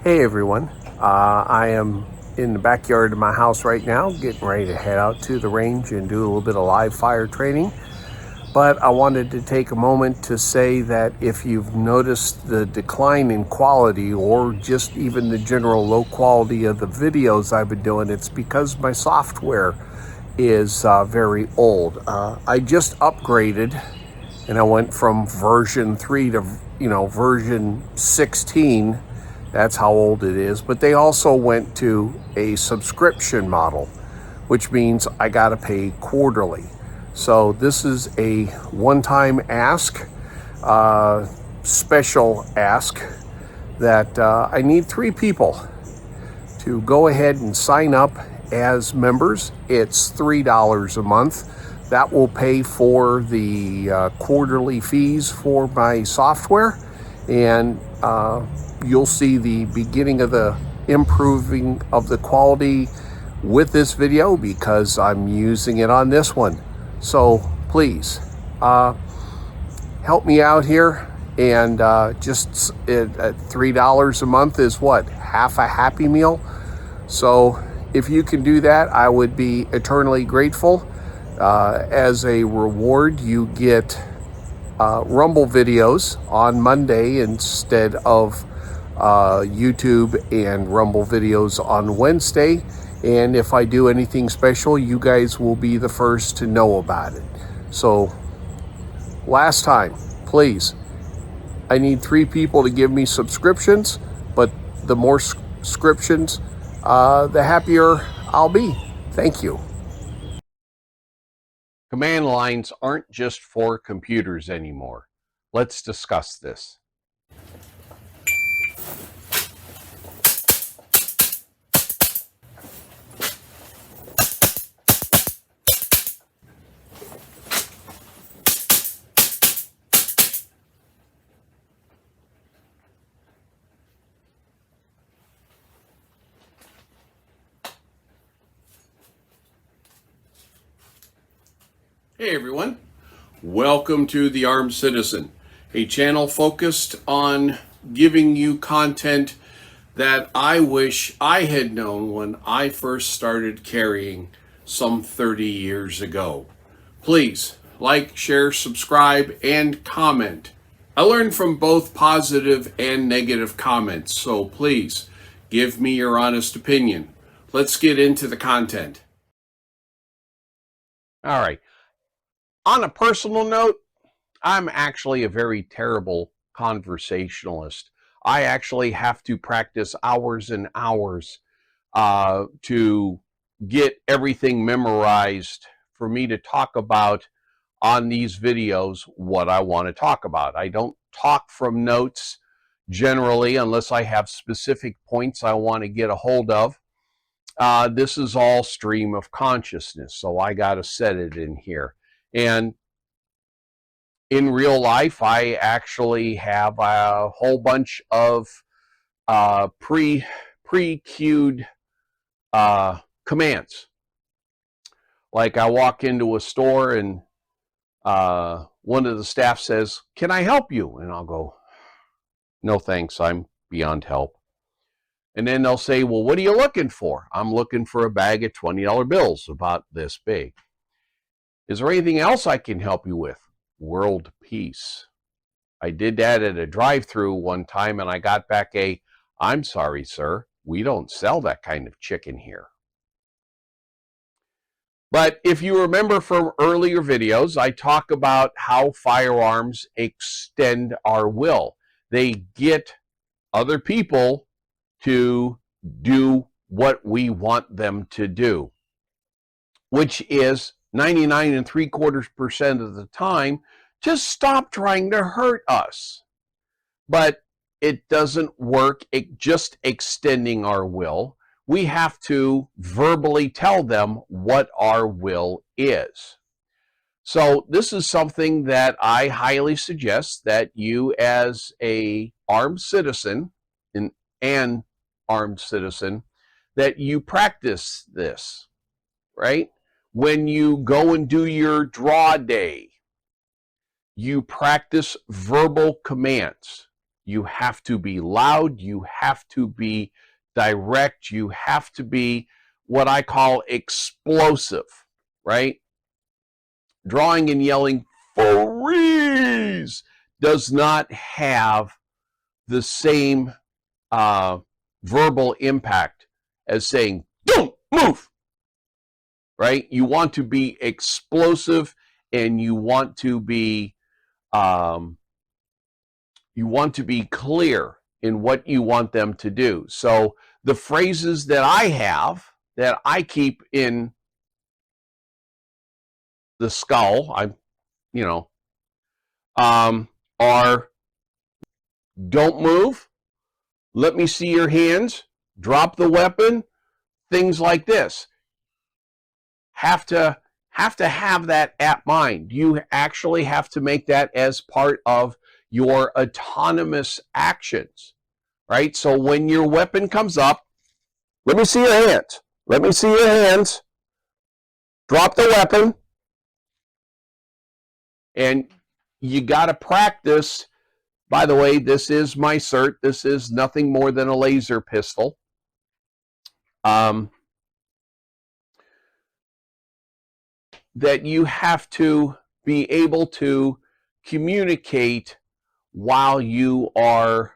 Hey everyone, I am in the backyard of my house right now, getting ready to head out to the range and do a little bit of live fire training. But I wanted to take a moment to say that if you've noticed the decline in quality or just even the general low quality of the videos I've been doing, it's because my software is very old. I just upgraded and I went from version 3 to version 16. That's how old it is. But they also went to a subscription model, which means I got to pay quarterly. So this is a one-time ask, special ask that I need 3 people to go ahead and sign up as members. It's $3 a month. That will pay for the quarterly fees for my software, and you'll see the beginning of the improving of the quality with this video because I'm using it on this one. So please help me out here, and just at $3 a month is what, half a Happy Meal. So if you can do that, I would be eternally grateful. As a reward, you get Rumble videos on Monday instead of YouTube and Rumble videos on Wednesday. And if I do anything special, you guys will be the first to know about it. So last time, please, I need 3 people to give me subscriptions, but the more subscriptions, the happier I'll be. Thank you. Command lines aren't just for computers anymore. Let's discuss this. Hey everyone, welcome to The Armed Citizen, a channel focused on giving you content that I wish I had known when I first started carrying some 30 years ago. Please like, share, subscribe, and comment. I learn from both positive and negative comments, so please give me your honest opinion. Let's get into the content. All right. On a personal note, I'm actually a very terrible conversationalist. I actually have to practice hours and hours to get everything memorized for me to talk about on these videos what I want to talk about. I don't talk from notes generally unless I have specific points I want to get a hold of. This is all stream of consciousness, so I got to set it in here. And in real life, I actually have a whole bunch of pre-queued commands. Like I walk into a store and one of the staff says, "Can I help you?" And I'll go, "No thanks, I'm beyond help." And then they'll say, "Well, what are you looking for?" "I'm looking for a bag of $20 bills about this big." "Is there anything else I can help you with?" "World peace." I did that at a drive-through one time and I got back a, "I'm sorry, sir, we don't sell that kind of chicken here." But if you remember from earlier videos, I talk about how firearms extend our will. They get other people to do what we want them to do, which is 99.75% of the time to stop trying to hurt us. But it doesn't work just extending our will. We have to verbally tell them what our will is. So this is something that I highly suggest that you as an armed citizen, that you practice this, right? When you go and do your draw day, you practice verbal commands. You have to be loud. You have to be direct. You have to be what I call explosive, right? Drawing and yelling, freeze, does not have the same verbal impact as saying, don't move, right? You want to be explosive, and you want to be clear in what you want them to do. So the phrases that I have, that I keep in the skull, are don't move, let me see your hands, drop the weapon, things like this. Have to have that at mind. You actually have to make that as part of your autonomous actions, right? So when your weapon comes up, let me see your hands. Let me see your hands. Drop the weapon. And you got to practice. By the way, this is my cert. This is nothing more than a laser pistol. That you have to be able to communicate while you are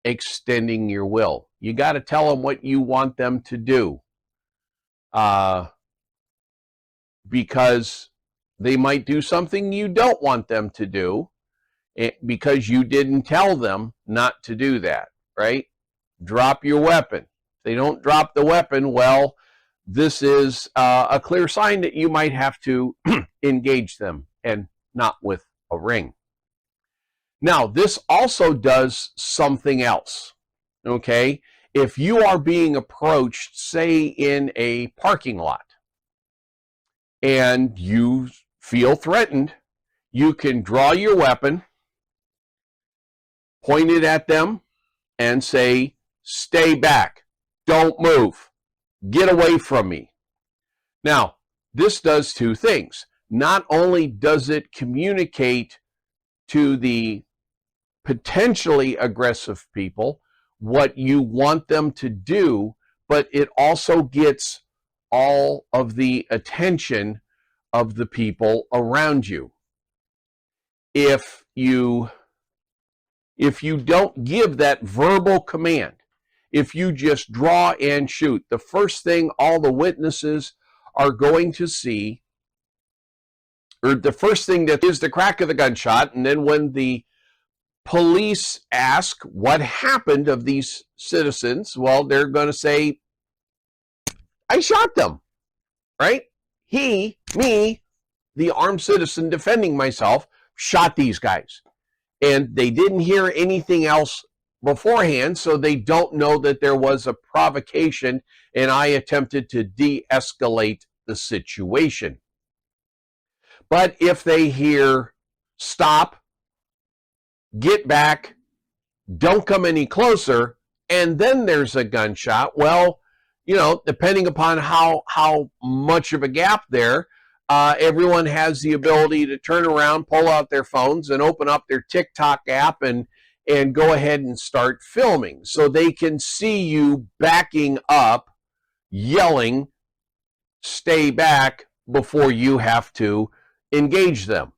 extending your will. You got to tell them what you want them to do, because they might do something you don't want them to do because you didn't tell them not to do that, right? Drop your weapon. If they don't drop the weapon, well, this is a clear sign that you might have to engage them, and not with a ring. Now, this also does something else, okay? If you are being approached, say, in a parking lot, and you feel threatened, you can draw your weapon, point it at them, and say, stay back, don't move, get away from me. Now, this does two things. Not only does it communicate to the potentially aggressive people what you want them to do, but it also gets all of the attention of the people around you. If you don't give that verbal command, if you just draw and shoot, the first thing all the witnesses are going to see, or the first thing that is the crack of the gunshot, and then when the police ask what happened of these citizens, well, they're going to say, I shot them, right? Me, the armed citizen defending myself, shot these guys. And they didn't hear anything else beforehand, so they don't know that there was a provocation, and I attempted to de-escalate the situation. But if they hear, stop, get back, don't come any closer, and then there's a gunshot, well, depending upon how much of a gap there, everyone has the ability to turn around, pull out their phones, and open up their TikTok app and go ahead and start filming, so they can see you backing up, yelling, stay back, before you have to engage them.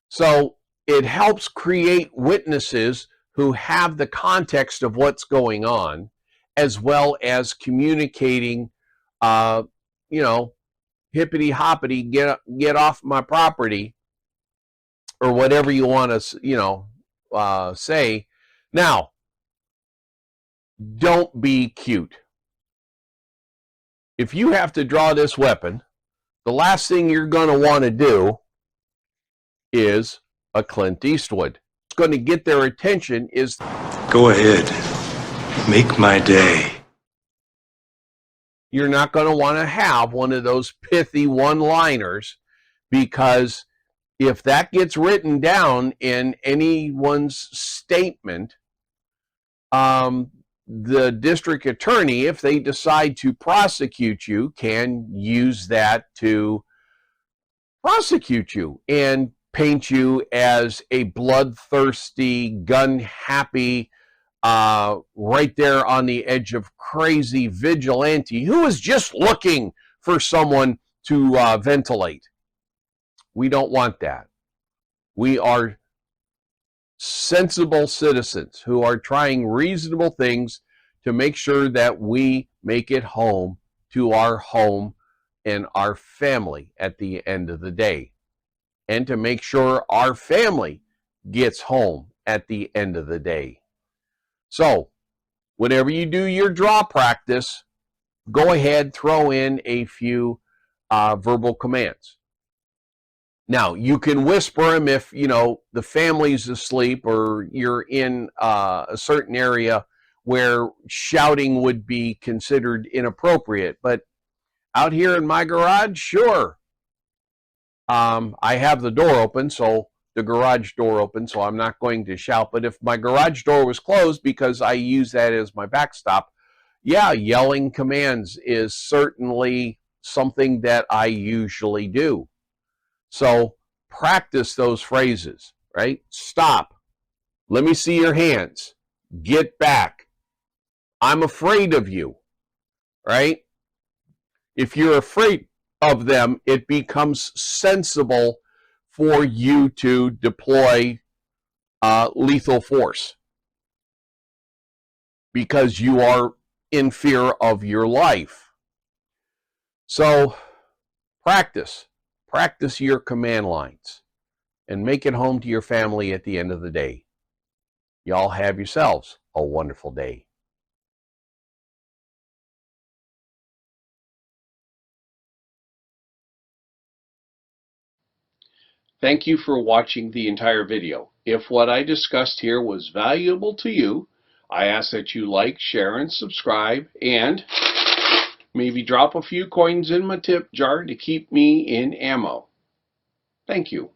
So it helps create witnesses who have the context of what's going on, as well as communicating, hippity hoppity, get off my property, or whatever you want to, say. Now, don't be cute. If you have to draw this weapon, the last thing you're going to want to do is a Clint Eastwood. What's going to get their attention is, go ahead, make my day. You're not going to want to have one of those pithy one-liners, because if that gets written down in anyone's statement, the district attorney, if they decide to prosecute you, can use that to prosecute you. And paint you as a bloodthirsty, gun-happy, right there on the edge of crazy vigilante who is just looking for someone to ventilate. We don't want that. We are sensible citizens who are trying reasonable things to make sure that we make it home to our home and our family at the end of the day, and to make sure our family gets home at the end of the day. So, whenever you do your draw practice, go ahead, throw in a few verbal commands. Now, you can whisper them if, the family's asleep or you're in a certain area where shouting would be considered inappropriate. But out here in my garage, sure. I have the door open, so the garage door open, so I'm not going to shout. But if my garage door was closed because I use that as my backstop, yeah, yelling commands is certainly something that I usually do. So practice those phrases, right? Stop. Let me see your hands. Get back. I'm afraid of you, right? If you're afraid of them, it becomes sensible for you to deploy lethal force because you are in fear of your life. So practice your command lines and make it home to your family at the end of the day. Y'all have yourselves a wonderful day. Thank you for watching the entire video. If what I discussed here was valuable to you, I ask that you like, share, and subscribe, and maybe drop a few coins in my tip jar to keep me in ammo. Thank you.